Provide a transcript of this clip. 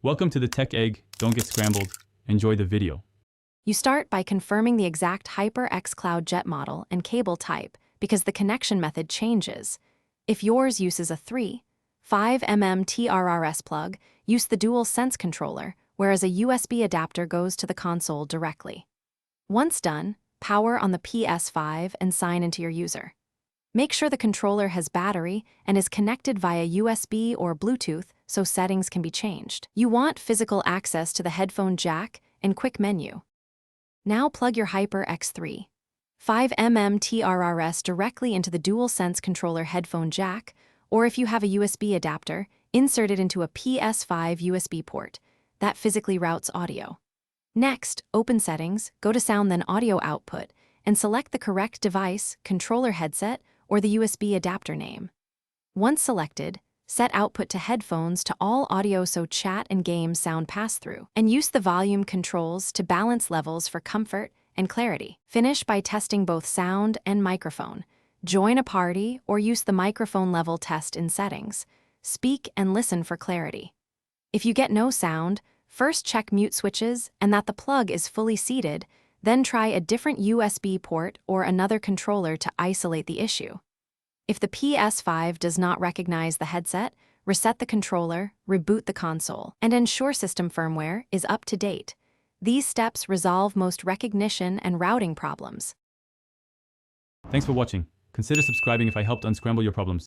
Welcome to the Tech Egg. Don't get scrambled. Enjoy the video. You start by confirming the exact HyperX Cloud Jet model and cable type because the connection method changes. If yours uses a 3.5mm TRRS plug, use the dual sense controller, whereas a USB adapter goes to the console directly. Once done, power on the Ps5 and sign into your user. Make sure the controller has battery and is connected via USB or Bluetooth so settings can be changed. You want physical access to the headphone jack and quick menu. Now plug your HyperX 3.5mm TRRS directly into the DualSense controller headphone jack, or if you have a USB adapter, insert it into a Ps5 USB port. That physically routes audio. Next, open Settings, go to Sound then Audio Output, and select the correct device, controller headset, or the USB adapter name. Once selected, set output to headphones to all audio so chat and game sound pass through, and use the volume controls to balance levels for comfort and clarity. Finish by testing both sound and microphone. Join a party or use the microphone level test in settings. Speak and listen for clarity. If you get no sound, first check mute switches and that the plug is fully seated, then try a different USB port or another controller to isolate the issue. If the Ps5 does not recognize the headset, reset the controller, reboot the console, and ensure system firmware is up to date. These steps resolve most recognition and routing problems. Thanks for watching. Consider subscribing if I helped unscramble your problems.